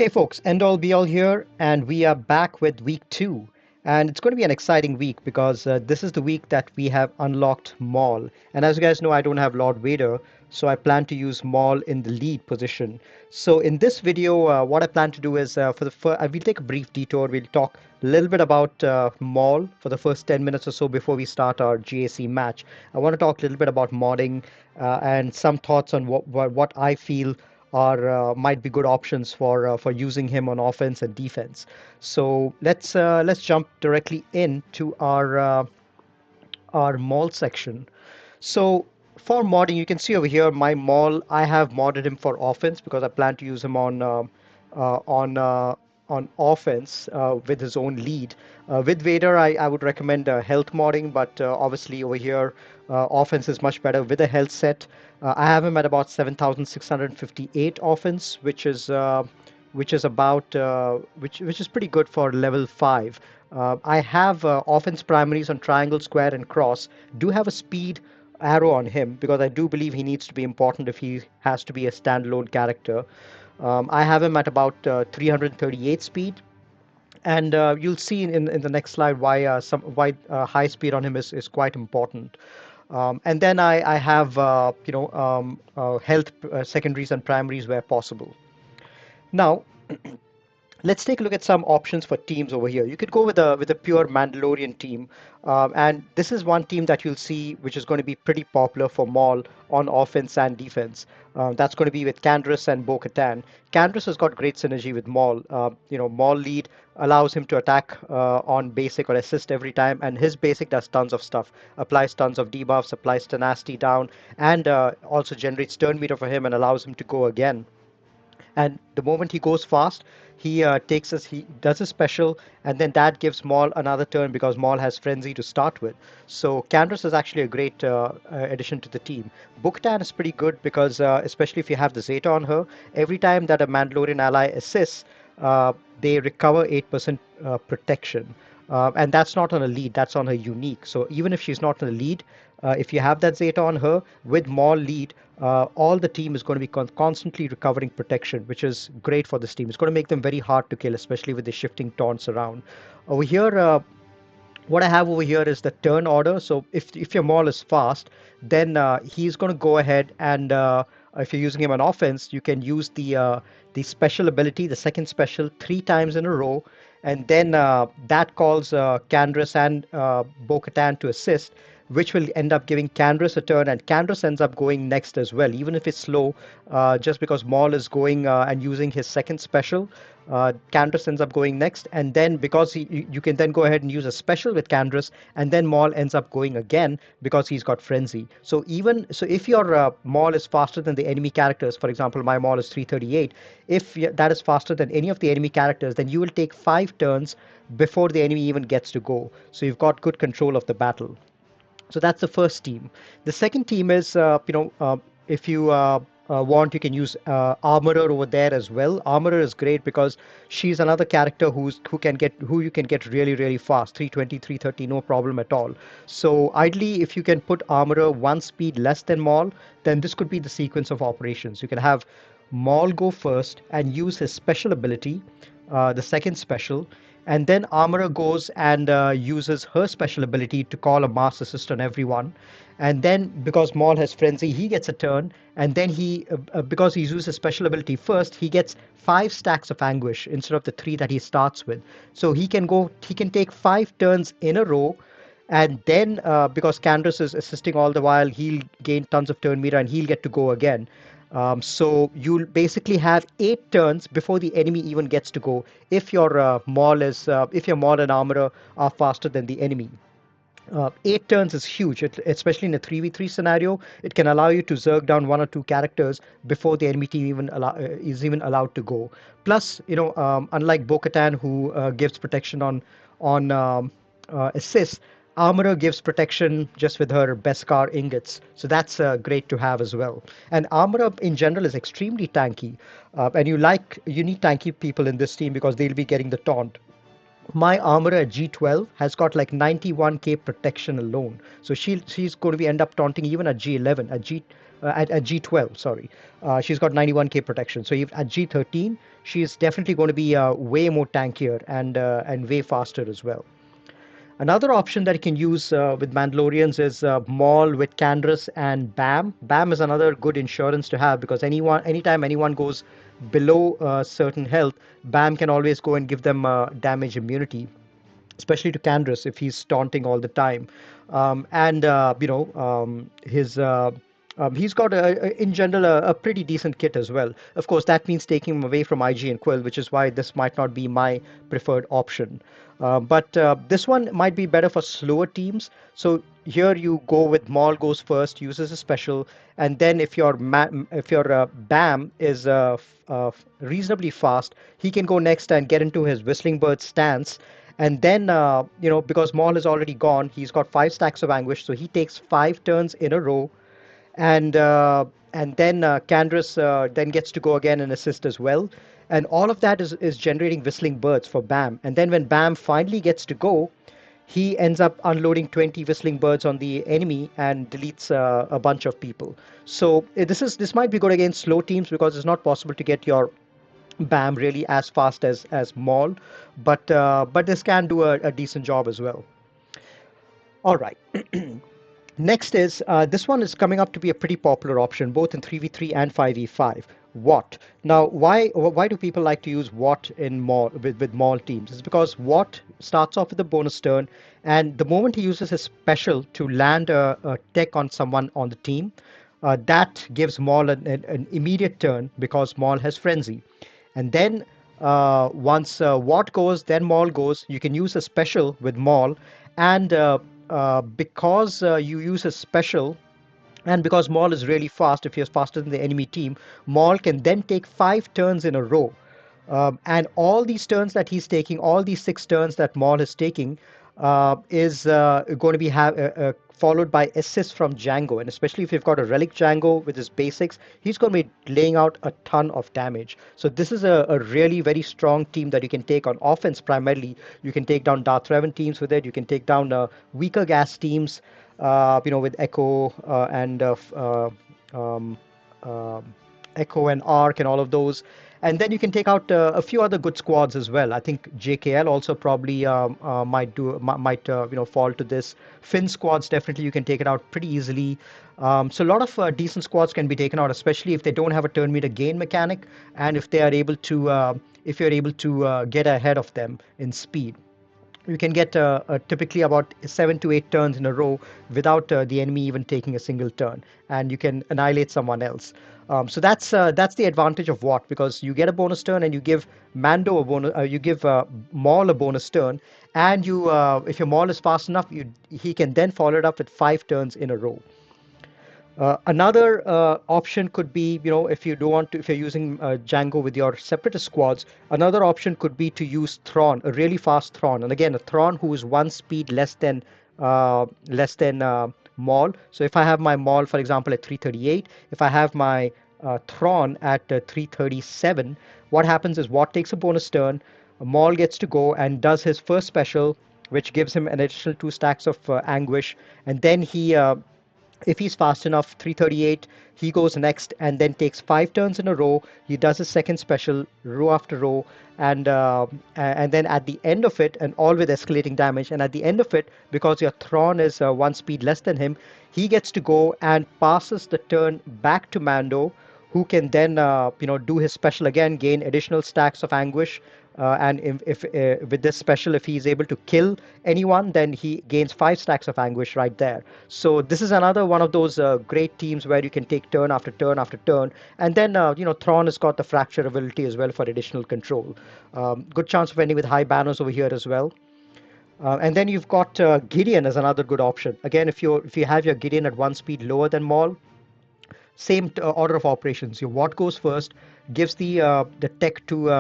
Hey folks, end all be all here, and we are back with week two. And it's going to be an exciting week because this is the week that we have unlocked Maul. And as you guys know, I don't have Lord Vader, so I plan to use Maul in the lead position. So in this video, what I plan to do is we'll take a brief detour. We'll talk a little bit about Maul for the first 10 minutes or so before we start our GAC match. I want to talk a little bit about modding and some thoughts on what I feel are might be good options for using him on offense and defense. So let's jump directly into our mall section. So for modding, you can see over here my mall. I have modded him for offense because I plan to use him uh, on uh, on offense with his own lead. With Vader, I would recommend health modding, but obviously over here, offense is much better with a health set. I have him at about 7,658 offense, which is about which is pretty good for level 5. I have offense primaries on triangle, square, and cross. Do have a speed arrow on him because I do believe he needs to be important if he has to be a standalone character. I have him at about 338 speed, and you'll see in the next slide why high speed on him is quite important. And then I have health secondaries and primaries where possible. Now, let's take a look at some options for teams over here. You could go with a pure Mandalorian team, and this is one team that you'll see which is going to be pretty popular for Maul on offense and defense. That's going to be with Candrass and Bo-Katan. Candrass has got great synergy with Maul. Maul lead allows him to attack on basic or assist every time, and his basic does tons of stuff. Applies tons of debuffs, applies tenacity down, and also generates turn meter for him and allows him to go again. And the moment he goes fast, he does his special, and then that gives Maul another turn because Maul has frenzy to start with. So Candrass is actually a great addition to the team. Bo-Katan is pretty good because especially if you have the Zeta on her, every time that a Mandalorian ally assists, they recover 8% protection. And that's not on a lead, that's on her unique. So even if she's not on a lead, if you have that Zeta on her with Maul lead, all the team is going to be constantly recovering protection, which is great for this team. It's going to make them very hard to kill, especially with the shifting taunts around. Over here, what I have over here is the turn order. So if your Maul is fast, then he's going to go ahead and if you're using him on offense, you can use the special ability, the second special, 3 times in a row, and then that calls Candrass and Bo-Katan to assist, which will end up giving Candrass a turn, and Candrass ends up going next as well, even if it's slow, just because Maul is going and using his second special. Candrass ends up going next, and then because you can then go ahead and use a special with Candrass, and then Maul ends up going again because he's got frenzy. So if your Maul is faster than the enemy characters, for example, my Maul is 338, if that is faster than any of the enemy characters, then you will take 5 turns before the enemy even gets to go. So you've got good control of the battle. So that's the first team. The second team is, if you want, you can use Armorer over there as well. Armorer is great because she's another character who you can get really really fast, 320, 330, no problem at all. So ideally, if you can put Armorer one speed less than Maul, then this could be the sequence of operations. You can have Maul go first and use his special ability, the second special, and then Armorer goes and uses her special ability to call a mass assist on everyone. And then because Maul has frenzy, he gets a turn, and then because he uses his special ability first, he gets 5 stacks of anguish instead of the 3 that he starts with. So he can take 5 turns in a row, and then because Candace is assisting all the while, he'll gain tons of turn meter and he'll get to go again. So you'll basically have 8 turns before the enemy even gets to go if your Maul and Armorer are faster than the enemy. 8 turns is huge, especially in a 3v3 scenario. It can allow you to zerg down 1 or 2 characters before the enemy team is even allowed to go. Plus, unlike Bo-Katan, who gives protection on assists, Armorer gives protection just with her Beskar ingots. So that's great to have as well. And Armorer in general is extremely tanky. And you need tanky people in this team because they'll be getting the taunt. My Armorer at G12 has got like 91k protection alone. So she's going to be end up taunting even at G11. at G12, sorry. She's got 91k protection. So if, at G13, she's definitely going to be way more tankier and way faster as well. Another option that you can use with Mandalorians is Maul with Candrass and Bam. Bam is another good insurance to have because anytime anyone goes below certain health, Bam can always go and give them damage immunity, especially to Candrass if he's taunting all the time. And he's got in general a pretty decent kit as well. Of course, that means taking him away from IG and Quill, which is why this might not be my preferred option. But this one might be better for slower teams. So here you go with Maul goes first, uses a special, and then if your Bam is reasonably fast, he can go next and get into his Whistling Bird stance. And then, because Maul is already gone, he's got 5 stacks of anguish, so he takes 5 turns in a row, and then Candrass then gets to go again and assist as well. And all of that is generating whistling birds for Bam. And then when Bam finally gets to go, he ends up unloading 20 whistling birds on the enemy and deletes a bunch of people. So this might be good against slow teams because it's not possible to get your Bam really as fast as Maul, but this can do a decent job as well. All right. Next is this one is coming up to be a pretty popular option both in 3v3 and 5v5. Watt. Now, why do people like to use Watt in Maul with Maul teams? It's because Watt starts off with a bonus turn, and the moment he uses his special to land a tech on someone on the team, that gives Maul an immediate turn because Maul has frenzy. And then once Watt goes, then Maul goes. You can use a special with Maul, and because you use a special, and because Maul is really fast, if he is faster than the enemy team, Maul can then take 5 turns in a row. And all these turns that he's taking, all these 6 turns that Maul is taking, is going to be followed by assists from Django. And especially if you've got a Relic Django with his basics, he's going to be laying out a ton of damage. So this is a really very strong team that you can take on offense primarily. You can take down Darth Revan teams with it. You can take down weaker gas teams, with Echo um, uh, Echo and Arc and all of those. And then you can take out a few other good squads as well. I think JKL also probably might fall to this. Finn squads definitely you can take it out pretty easily. So a lot of decent squads can be taken out, especially if they don't have a turn meter gain mechanic, and if they are able to if you're able to get ahead of them in speed. You can get typically about 7 to 8 turns in a row without the enemy even taking a single turn, and you can annihilate someone else. So that's the advantage of Watt because you get a bonus turn and you give Mando a bonus, you give Maul a bonus turn, and you if your Maul is fast enough, he can then follow it up with 5 turns in a row. Another option could be, if you don't want to, if you're using Django with your separatist squads, another option could be to use Thrawn, a really fast Thrawn, and again a Thrawn who is one speed less than Maul. So if I have my Maul, for example, at 338, if I have my Thrawn at 337, what happens is Watt takes a bonus turn, Maul gets to go and does his first special, which gives him an additional 2 stacks of anguish, and then he if he's fast enough, 338, he goes next and then takes 5 turns in a row. He does his second special row after row, and then at the end of it, and all with escalating damage. And at the end of it, because your Thrawn is one speed less than him, he gets to go and passes the turn back to Mando, who can then do his special again, gain additional stacks of anguish. And if with this special, if he's able to kill anyone, then he gains 5 stacks of anguish right there. So this is another one of those great teams where you can take turn after turn after turn, and then Thrawn has got the fracture ability as well for additional control. Good chance of ending with high banners over here as well. And then you've got Gideon as another good option. Again, if you have your Gideon at one speed lower than Maul, same order of operations. Your Watt goes first, gives the tech to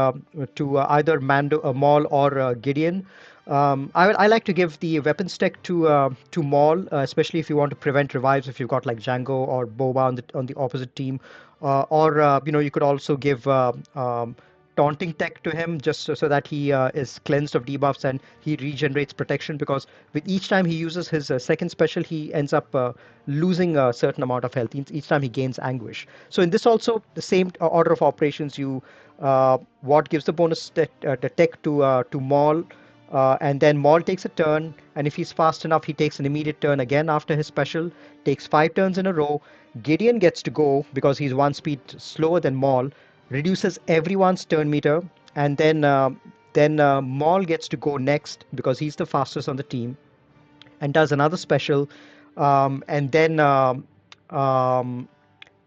either Mando, Maul, or Gideon. I like to give the weapons tech to Maul, especially if you want to prevent revives. If you've got like Django or Boba on the opposite team, or you could also give taunting tech to him just so that he is cleansed of debuffs and he regenerates protection, because with each time he uses his second special, he ends up losing a certain amount of health each time he gains anguish. So in this also, the same order of operations, you what gives the bonus the tech to Maul, and then Maul takes a turn, and if he's fast enough, he takes an immediate turn again after his special, takes 5 turns in a row. Gideon gets to go because he's 1 speed slower than Maul, reduces everyone's turn meter, and then Maul gets to go next because he's the fastest on the team, and does another special, um, and then um, um,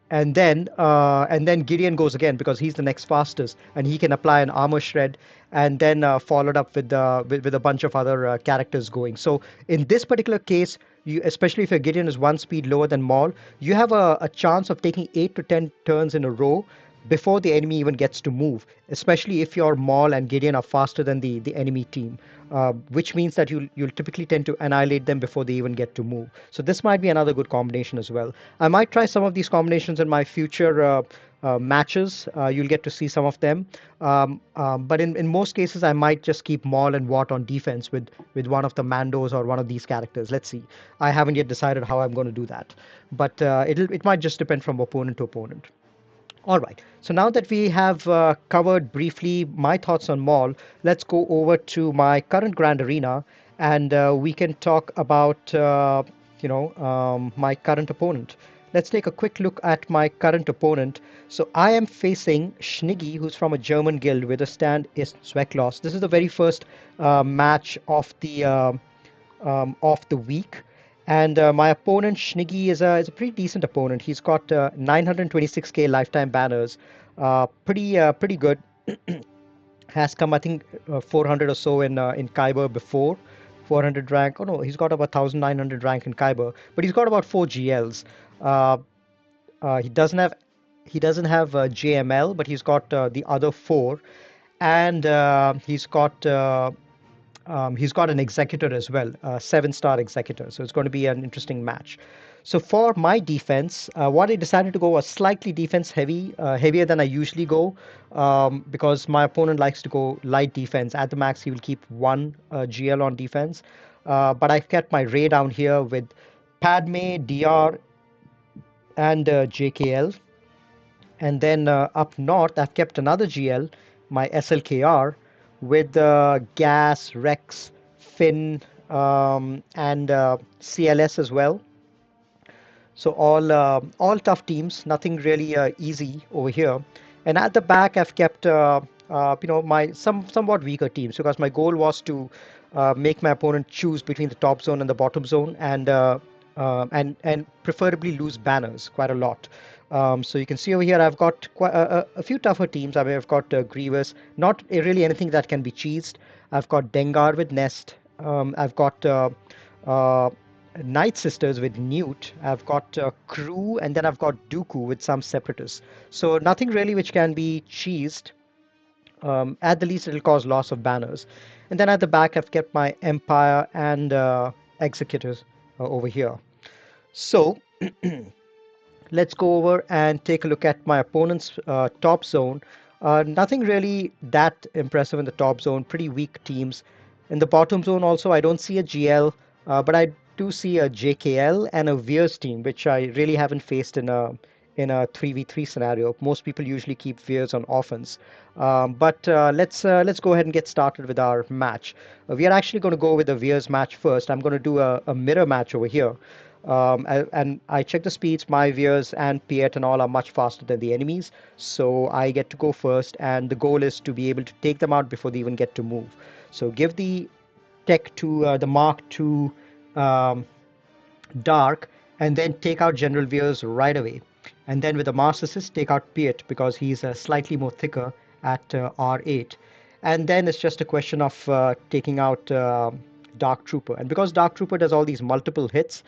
and then Gideon goes again because he's the next fastest, and he can apply an armor shred, and then followed up with a bunch of other characters going. So in this particular case, you, especially if your Gideon is 1 speed lower than Maul, you have a chance of taking 8 to 10 turns in a row before the enemy even gets to move, especially if your Maul and Gideon are faster than the enemy team, which means that you'll typically tend to annihilate them before they even get to move. So this might be another good combination as well. I might try some of these combinations in my future matches. You'll get to see some of them. But in most cases, I might just keep Maul and Watt on defense with one of the Mandos or one of these characters. Let's see. I haven't yet decided how I'm going to do that, but it might just depend from opponent to opponent. All right. So now that we have covered briefly my thoughts on Maul, let's go over to my current Grand Arena, and we can talk about my current opponent. Let's take a quick look at my current opponent. So I am facing Schniggy, who's from a German guild with a stand is Zwecklos. This is the very first match of the week. And my opponent Schniggy is a pretty decent opponent. He's got 926k lifetime banners, pretty good. Has come, I think, 400 or so in Kyber before, 400 rank. Oh no, he's got about 1900 rank in Kyber, but he's got about 4 GLs. Uh, he doesn't have JML, but he's got the other four, and he's got an executor as well, a 7-star executor. So it's going to be an interesting match. So for my defense, what I decided to go was slightly defense heavy, heavier than I usually go, because my opponent likes to go light defense. At the max, he will keep one GL on defense. But I've kept my Ray down here with Padme, DR, and JKL. And then up north, I've kept another GL, my SLKR, with Gas, Rex, Finn, and CLS as well. So all tough teams, nothing really easy over here. And at the back, I've kept my somewhat weaker teams, because my goal was to make my opponent choose between the top zone and the bottom zone, and preferably lose banners quite a lot. So you can see over here, I've got quite a few tougher teams. I mean, I've got Grievous, not really anything that can be cheesed. I've got Dengar with Nest. I've got uh, Night Sisters with Newt. I've got Crew, and then I've got Dooku with some Separatists. So nothing really which can be cheesed. At the least, it'll cause loss of banners. And then at the back, I've kept my Empire and Executors over here. So let's go over and take a look at my opponent's top zone. Nothing really that impressive in the top zone, pretty weak teams. In the bottom zone also, I don't see a GL, but I do see a JKL and a Veers team, which I really haven't faced in a 3v3 scenario. Most people usually keep Veers on offense. But let's go ahead and get started with our match. We are actually going to go with the Veers match first. I'm going to do a mirror match over here. And I check the speeds. My Veers and Piet and all are much faster than the enemies, so I get to go first. And the goal is to be able to take them out before they even get to move. So give the tech to the Mark II um, Dark, and then take out General Veers right away. And then with the Master Assist, take out Piet because he's slightly more thicker at R8. And then it's just a question of taking out Dark Trooper. And because Dark Trooper does all these multiple hits,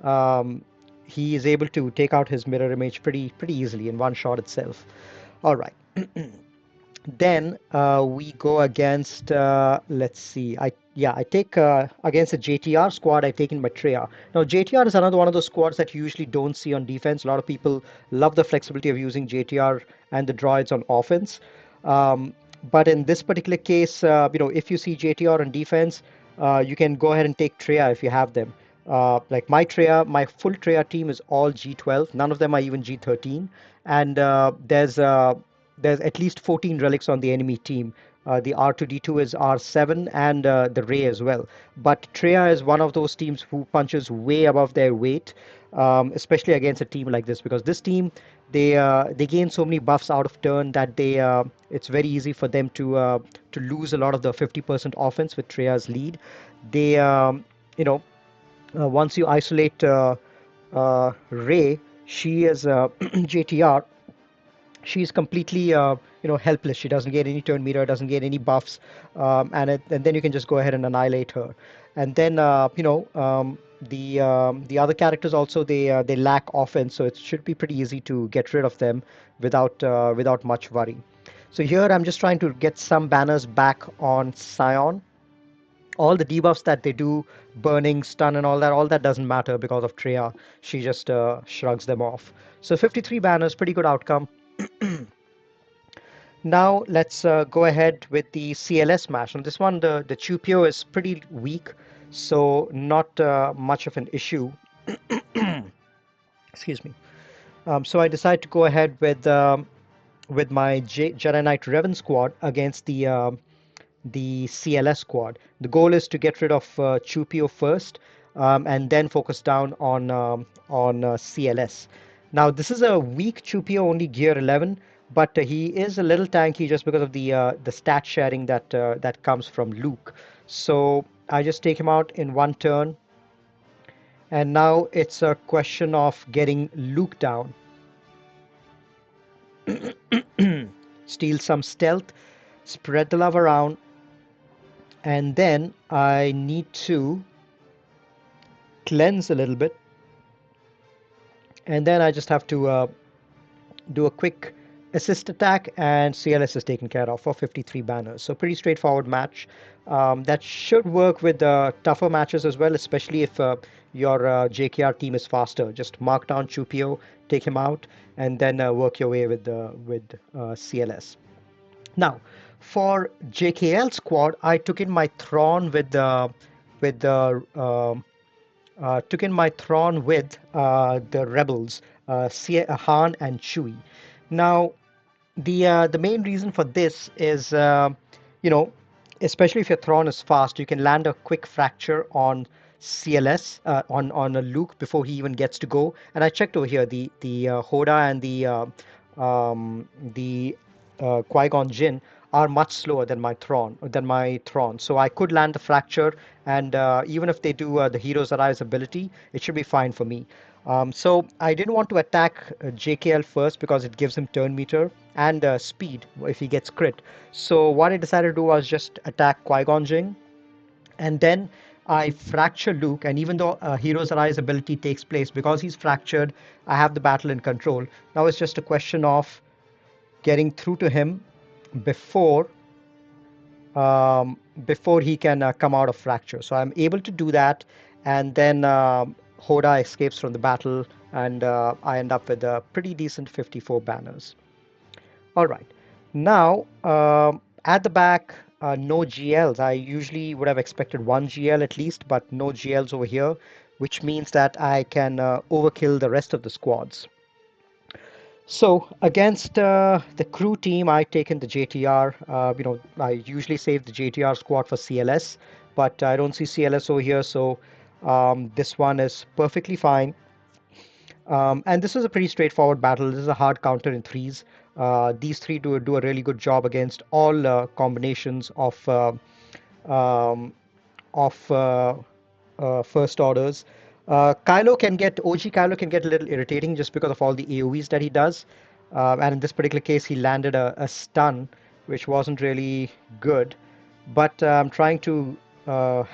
um, he is able to take out his mirror image pretty easily in one shot itself. All right. Then we go against, let's see, I take against the JTR squad. I've taken Maitreya. Now JTR is another one of those squads that you usually don't see on defense. A lot of people love the flexibility of using JTR and the droids on offense. Um, But in this particular case, if you see JTR on defense, you can go ahead and take Treya if you have them. Like my Treya, my full Treya team is all G12. None of them are even G13, and there's at least 14 relics on the enemy team. The R2D2 is R7 and the Ray as well. But Treya is one of those teams who punches way above their weight, especially against a team like this, because this team they gain so many buffs out of turn that it's very easy for them to lose a lot of the 50% offense with Treya's lead. They you know Once you isolate Ray, she is JTR. She's completely helpless. She doesn't get any turn meter, doesn't get any buffs, and then you can just go ahead and annihilate her. And then the other characters also they lack offense, so it should be pretty easy to get rid of them without much worry. So here I'm just trying to get some banners back on Scion. All the debuffs that they do, burning, stun, and all that doesn't matter because of Treya. She just shrugs them off. So 53 banners, pretty good outcome. Now let's go ahead with the CLS match. On this one, the Chupio is pretty weak, so not much of an issue. Excuse me. So I decided to go ahead with my Jedi Knight Revan squad against the CLS squad. The goal is to get rid of Chupio first, and then focus down on CLS. Now this is a weak Chupio, only gear 11, but he is a little tanky just because of the stat sharing that comes from Luke. So I just take him out in one turn, and now it's a question of getting Luke down. Steal some stealth, spread the love around, and then I need to cleanse a little bit, and then I just have to do a quick assist attack, and CLS is taken care of for 53 banners. So pretty straightforward match. That should work with tougher matches as well, especially if your JKR team is faster. Just mark down Chupio, take him out, and then work your way with CLS. Now, for JKL squad, I took in my Thrawn with the took in my Thrawn with the rebels, Han and Chewie. Now, the main reason for this is, you know, especially if your Thrawn is fast, you can land a quick fracture on CLS on a Luke before he even gets to go. And I checked over here, the Hoda and the Qui-Gon Jinn are much slower than my Thrawn. So I could land the fracture, and even if they do the Hero's Arise ability, it should be fine for me. So I didn't want to attack JKL first because it gives him turn meter and speed if he gets crit. So what I decided to do was just attack Qui-Gon Jinn, and then I fracture Luke. And even though Hero's Arise ability takes place, because he's fractured, I have the battle in control. Now it's just a question of getting through to him before before he can come out of fracture. So I'm able to do that, and then Hoda escapes from the battle, and I end up with a pretty decent 54 banners. All right. Now, at the back, no GLs. I usually would have expected one GL at least, but no GLs over here, which means that I can overkill the rest of the squads. So against the crew team, I taken the JTR. I usually save the JTR squad for CLS, but I don't see CLS over here, so this one is perfectly fine. And this is a pretty straightforward battle. This is a hard counter in threes. These three do a really good job against all combinations um, of first orders. OG Kylo can get a little irritating just because of all the AoEs that he does. And in this particular case, he landed a stun, which wasn't really good. But I'm trying to land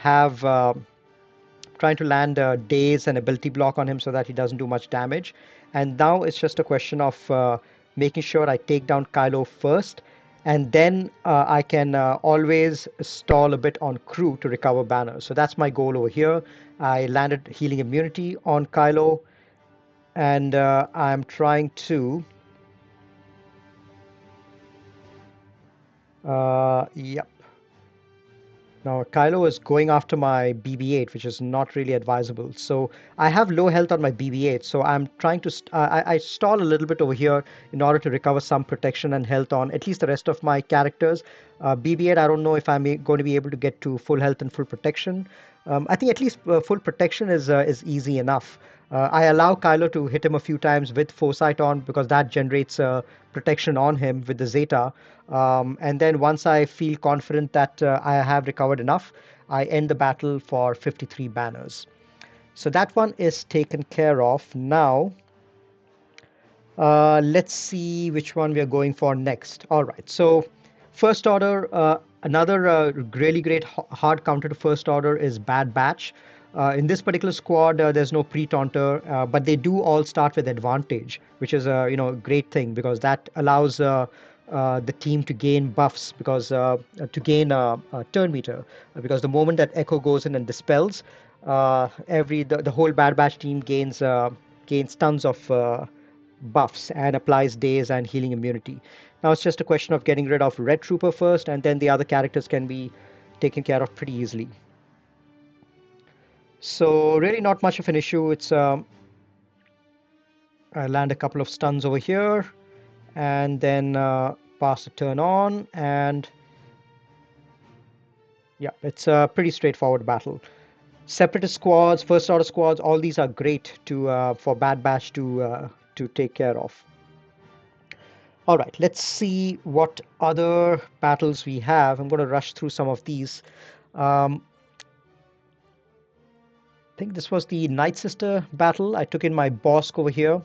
a daze and ability block on him so that he doesn't do much damage. And now it's just a question of making sure I take down Kylo first, and then I can always stall a bit on crew to recover banners. So that's my goal over here. I landed healing immunity on Kylo, and I'm trying to Yep. Now, Kylo is going after my BB-8, which is not really advisable. So I have low health on my BB-8, so I'm trying to I stall a little bit over here in order to recover some protection and health on at least the rest of my characters. BB-8, I don't know if going to be able to get to full health and full protection. I think at least full protection is easy enough. I allow Kylo to hit him a few times with Foresight on because that generates protection on him with the Zeta. And then once I feel confident that I have recovered enough, I end the battle for 53 banners. So that one is taken care of. Now, let's see which one we are going for next. All right. So, first order, another really great hard counter to first order is Bad Batch. In this particular squad, there's no pre-taunter, but they do all start with advantage, which is a great thing because that allows the team to gain buffs because to gain a turn meter because the moment that Echo goes in and dispels, the whole Bad Batch team gains tons of buffs and applies daze and healing immunity. Now it's just a question of getting rid of Red Trooper first, and then the other characters can be taken care of pretty easily. So really not much of an issue. It's I land a couple of stuns over here, and then pass the turn on, and yeah, it's a pretty straightforward battle. Separatist squads, first order squads, all these are great to for Bad Batch to take care of. All right, let's see what other battles we have. I'm going to rush through some of these. I think this was the Night Sister battle. I took in my Bosk over here,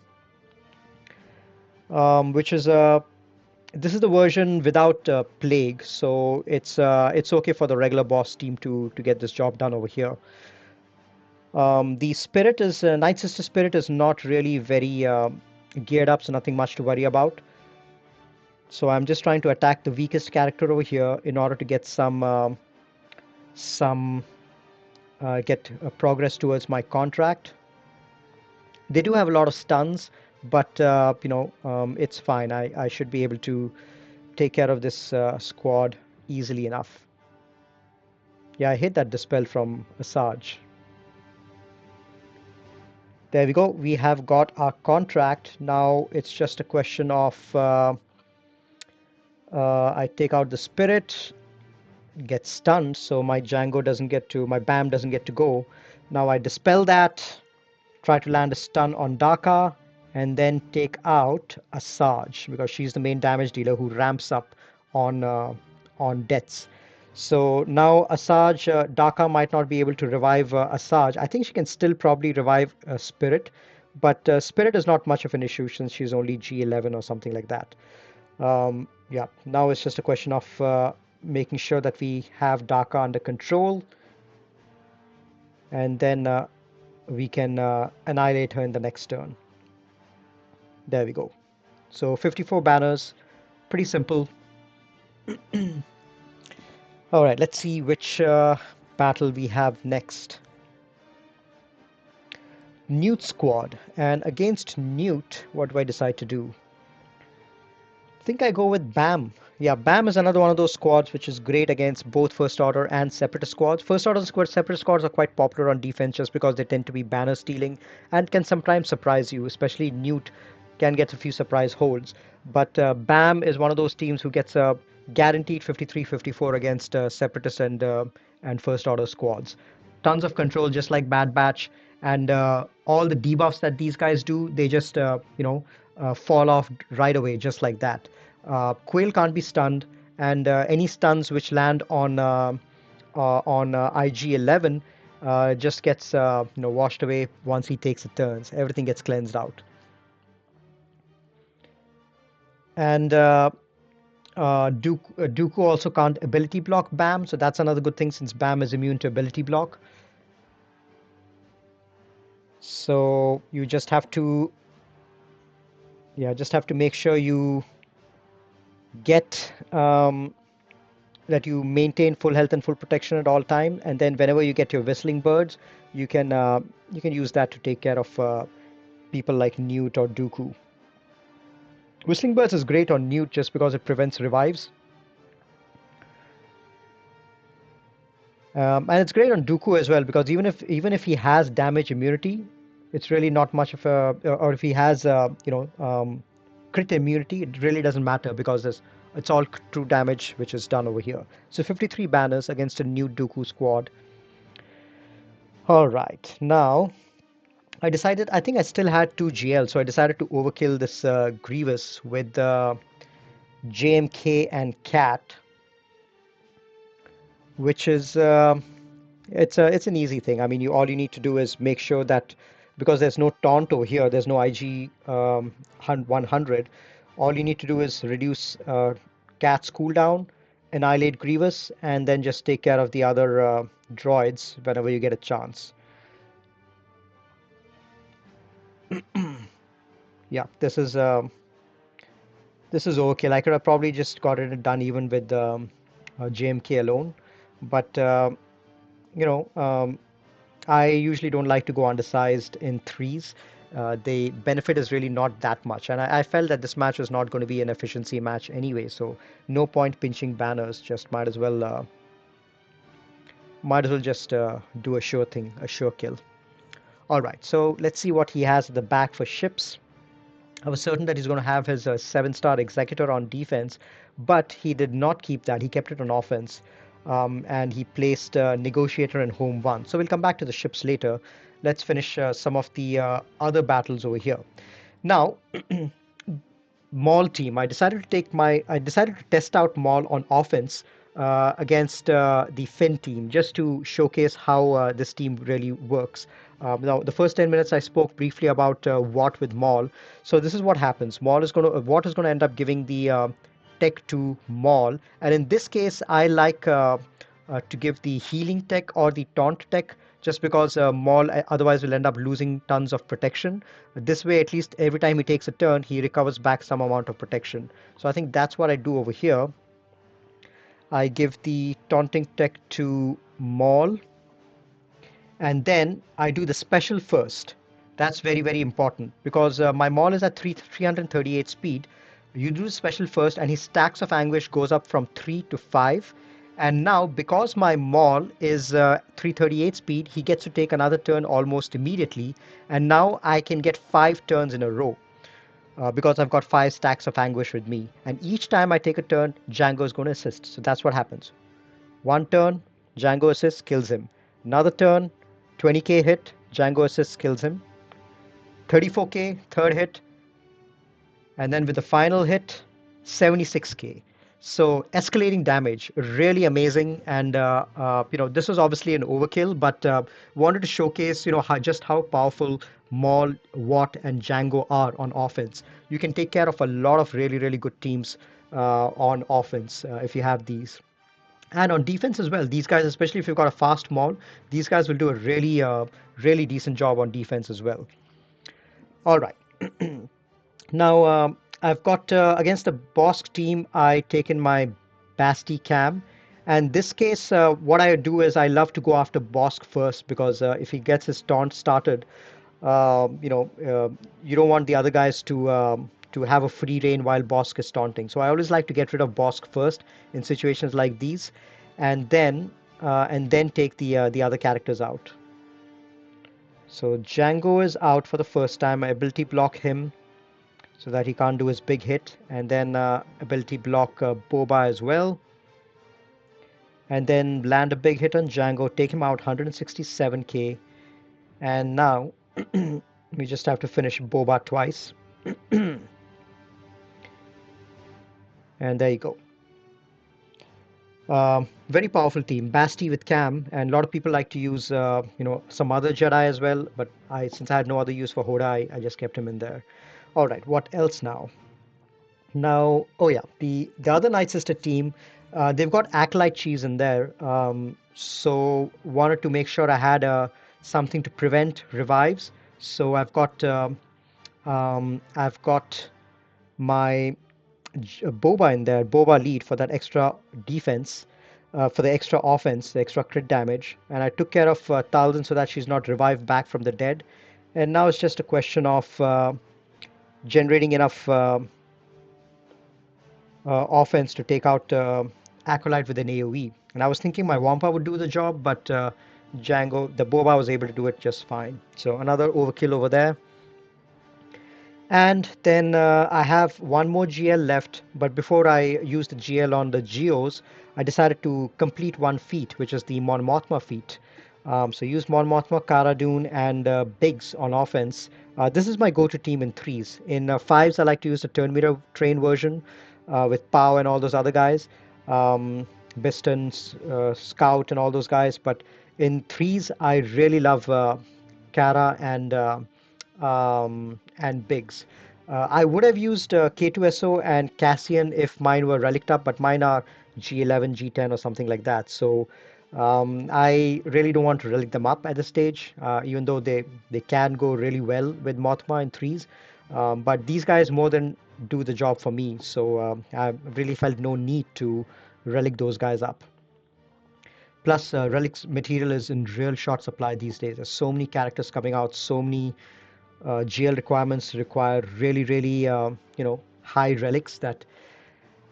which is a this is the version without plague, so it's okay for the regular boss team to get this job done over here. The spirit is Night Sister spirit is not really very geared up, so nothing much to worry about. So I'm just trying to attack the weakest character over here in order to get some get progress towards my contract. They do have a lot of stuns, but it's fine. I should be able to take care of this squad easily enough. Yeah, I hit that dispel from Asajj. There we go. We have got our contract. Now it's just a question of I take out the spirit, get stunned, so my my BAM doesn't get to go. Now I dispel that, try to land a stun on Daka, and then take out Asajj because she's the main damage dealer who ramps up on deaths. So now Asajj, Daka might not be able to revive Asajj. I think she can still probably revive Spirit, but Spirit is not much of an issue since she's only G11 or something like that. Yeah, now it's just a question of making sure that we have Daka under control, and then we can annihilate her in the next turn. There we go. So 54 banners, pretty simple. All right, let's see which battle we have next. Newt squad, and against Newt, what do I decide to do? I think I go with BAM. Yeah, BAM is another one of those squads which is great against both First Order and Separatist squads. First Order squads, Separatist squads are quite popular on defense just because they tend to be banner stealing and can sometimes surprise you, especially Newt can get a few surprise holds. But BAM is one of those teams who gets a guaranteed 53-54 against Separatist and First Order squads. Tons of control, just like Bad Batch, and all the debuffs that these guys do, they just fall off right away, just like that. Quail can't be stunned, and any stuns which land on IG-11 just gets washed away once he takes the turns. Everything gets cleansed out. And Dooku also can't ability block BAM, so that's another good thing since BAM is immune to ability block. So you just have to, yeah, just have to make sure you get that you maintain full health and full protection at all time, and then whenever you get your whistling birds, you can use that to take care of people like Newt or Dooku. Whistling birds is great on Newt just because it prevents revives. And it's great on Dooku as well because even if he has damage immunity, it's really not much of a or if he has crit immunity, it really doesn't matter because it's all true damage which is done over here. So 53 banners against a new Dooku squad. All right, now I think I still had two GL, so I decided to overkill this Grievous with JMK and Cat, which is it's an easy thing. I mean, you all you need to do is make sure that because there's no taunt over here, there's no IG 100. All you need to do is reduce Cat's cooldown, annihilate Grievous, and then just take care of the other droids whenever you get a chance. Yeah, this is overkill. I could have probably just gotten it done even with JMK alone, but you know. I usually don't like to go undersized in threes. The benefit is really not that much, and I felt that this match was not going to be an efficiency match anyway. So no point pinching banners. Just might as well just do a sure thing, a sure kill. All right, so let's see what he has at the back for ships. I was certain that he's going to have his 7-star executor on defense, but he did not keep that. He kept it on offense, and he placed negotiator in home one. So we'll come back to the ships later. Let's finish some of the other battles over here. Now, Maul team. I decided to test out Maul on offense against the Finn team just to showcase how this team really works. Now, the first 10 minutes I spoke briefly about Watt with Maul. So this is what happens. Watt is going to end up giving the tech to Maul, and in this case, I like to give the healing tech or the taunt tech just because Maul otherwise will end up losing tons of protection. This way, at least every time he takes a turn, he recovers back some amount of protection. So I think that's what I do over here. I give the taunting tech to Maul, and then I do the special first. That's very, very important because my Maul is at 338 speed. You do the special first, and his stacks of anguish goes up from 3 to 5. And now, because my Maul is 338 speed, he gets to take another turn almost immediately. And now I can get 5 turns in a row because I've got 5 stacks of anguish with me. And each time I take a turn, Django is going to assist. So that's what happens. One turn, Django assists, kills him. Another turn, 20k hit, Django assists, kills him. 34k, third hit, and then with the final hit, 76k. So escalating damage, really amazing. And this was obviously an overkill, but wanted to showcase how powerful Maul, Watt, and Django are on offense. You can take care of a lot of really really good teams on offense if you have these. And on defense as well, these guys, especially if you've got a fast Maul, these guys will do a really decent job on defense as well. All right. Now, I've got against the Bosk team, I taken my Basti Cam. And this case, what I do is I love to go after Bosk first because if he gets his taunt started, you don't want the other guys to have a free reign while Bosk is taunting. So I always like to get rid of Bosk first in situations like these, and then take the other characters out. So Django is out for the first time. I ability block him so that he can't do his big hit, and then ability block Boba as well, and then land a big hit on Django, take him out 167k, and now we just have to finish Boba twice, and there you go. Very powerful team. Basti with Cam, and a lot of people like to use some other Jedi as well, but since I had no other use for Hoda, I just kept him in there. All right, what else now? Now, oh yeah, the other Night Sister team, they've got Acolyte Cheese in there, so wanted to make sure I had something to prevent revives. So I've got my Boba in there, Boba Lead for that extra defense, for the extra offense, the extra crit damage, and I took care of Talzin so that she's not revived back from the dead. And now it's just a question of generating enough offense to take out Acolyte with an AoE. And I was thinking my Wampa would do the job, but Django, the Boba was able to do it just fine. So another overkill over there. And then I have one more GL left, but before I use the GL on the Geos, I decided to complete one feat, which is the Mon Mothma feat. So use Mon Mothma, Cara Dune, and Biggs on offense. This is my go-to team in threes. In fives, I like to use the Turn Meter train version with Pow and all those other guys, Biston, Scout, and all those guys. But in threes, I really love Cara and Biggs. I would have used K2SO and Cassian if mine were relicked up, but mine are G11, G10, or something like that. So I really don't want to relic them up at this stage, even though they can go really well with Mothma in threes. But these guys more than do the job for me, so I really felt no need to relic those guys up. Plus, relics material is in real short supply these days. There's so many characters coming out, so many GL requirements require really, really, high relics that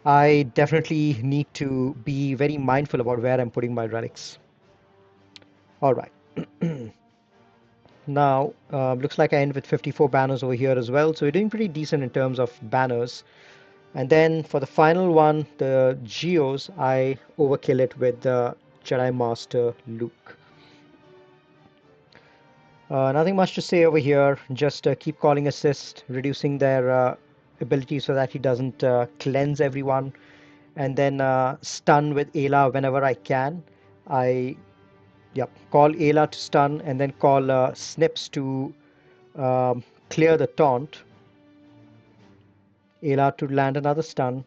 I definitely need to be very mindful about where I'm putting my relics. All right. Now, looks like I end with 54 banners over here as well. So we're doing pretty decent in terms of banners. And then for the final one, the Geos, I overkill it with the Jedi Master Luke. Nothing much to say over here. Just keep calling assist, reducing their ability so that he doesn't cleanse everyone, and then stun with Ayla whenever I can. I call Ayla to stun, and then call Snips to clear the taunt. Ayla to land another stun,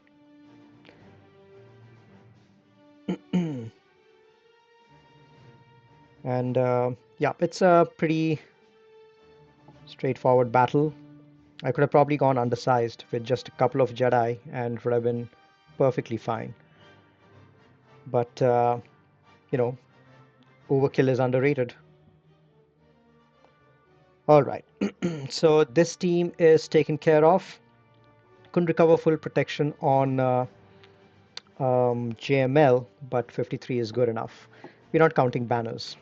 and it's a pretty straightforward battle. I could have probably gone undersized with just a couple of Jedi and would have been perfectly fine. But, you know, overkill is underrated. All right. So this team is taken care of. Couldn't recover full protection on JML, but 53 is good enough. We're not counting banners.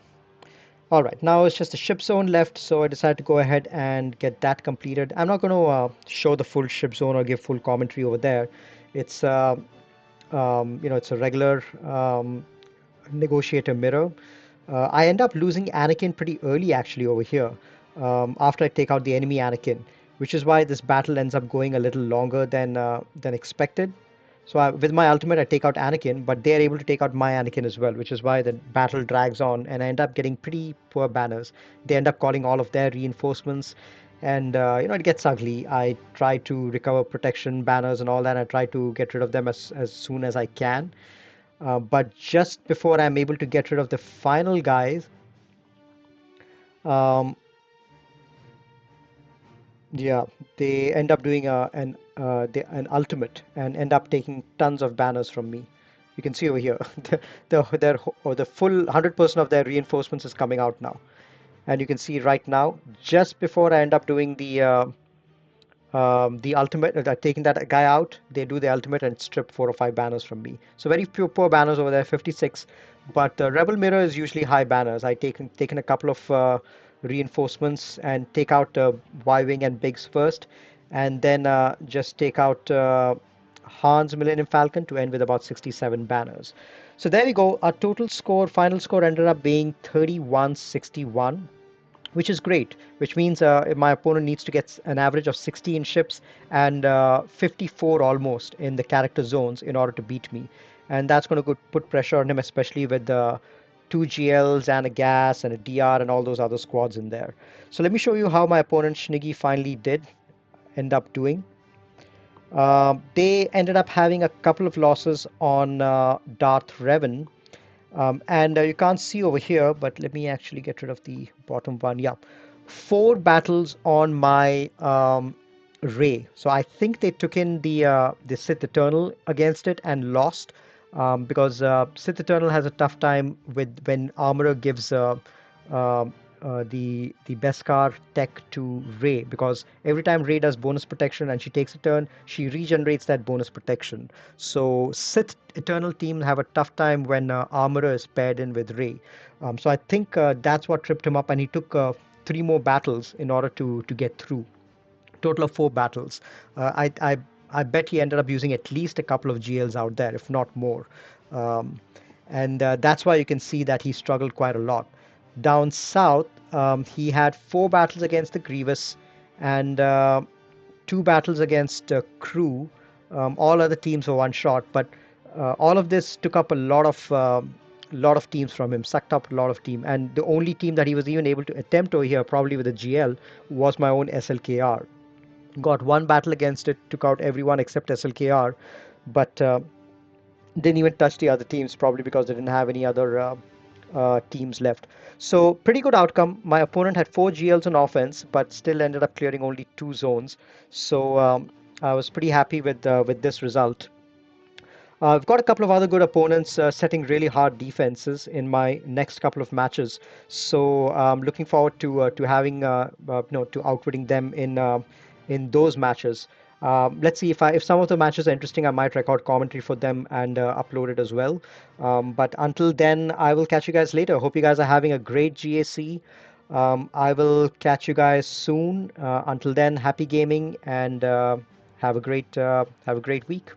All right, now it's just a ship zone left, so I decided to go ahead and get that completed. I'm not going to show the full ship zone or give full commentary over there. It's it's a regular negotiator mirror. I end up losing Anakin pretty early actually over here after I take out the enemy Anakin, which is why this battle ends up going a little longer than expected. So with my ultimate, I take out Anakin, but they are able to take out my Anakin as well, which is why the battle drags on, and I end up getting pretty poor banners. They end up calling all of their reinforcements, and it gets ugly. I try to recover protection banners and all that. I try to get rid of them as soon as I can. But just before I'm able to get rid of the final guys, um, yeah, they end up doing an ultimate and end up taking tons of banners from me. You can see over here, the full 100% of their reinforcements is coming out now, and you can see right now, just before I end up doing the ultimate, taking that guy out, they do the ultimate and strip 4 or 5 banners from me. So very poor banners over there, 56. But Rebel Mirror is usually high banners. I taken a couple of reinforcements and take out Y-Wing and Biggs first, and then just take out Han's Millennium Falcon to end with about 67 banners. So there we go. Our total score, final score ended up being 3161, which is great, which means my opponent needs to get an average of 16 ships and 54 almost in the character zones in order to beat me. And that's going to put pressure on him, especially with the 2 GLs and a gas and a DR and all those other squads in there. So let me show you how my opponent Shniggy finally did end up doing. They ended up having a couple of losses on Darth Revan, and you can't see over here, but let me actually get rid of the bottom one. Yeah, 4 battles on my Ray. So I think they took in the Sith Eternal against it and lost, because Sith Eternal has a tough time with when Armorer gives the Beskar tech to Ray, because every time Ray does bonus protection and she takes a turn, she regenerates that bonus protection. So Sith Eternal team have a tough time when Armorer is paired in with Ray. So I think that's what tripped him up, and he took three more battles in order to get through. Total of four battles. I bet he ended up using at least a couple of GLs out there, if not more. Um, and that's why you can see that he struggled quite a lot. Down south, he had four battles against the Grievous and two battles against Crew. All other teams were one shot, but all of this took up a lot of teams from him, sucked up a lot of team. And the only team that he was even able to attempt over here, probably with a GL, was my own SLKR. Got one battle against it, took out everyone except SLKR, but didn't even touch the other teams, probably because they didn't have any other teams left. So pretty good outcome. My opponent had four GLs on offense, but still ended up clearing only two zones. So I was pretty happy with this result. I've got a couple of other good opponents setting really hard defenses in my next couple of matches. So I'm looking forward to having to outwitting them in those matches. Let's see if some of the matches are interesting, I might record commentary for them and upload it as well. But until then, I will catch you guys later. Hope you guys are having a great GAC. I will catch you guys soon. Until then, happy gaming and have a great week.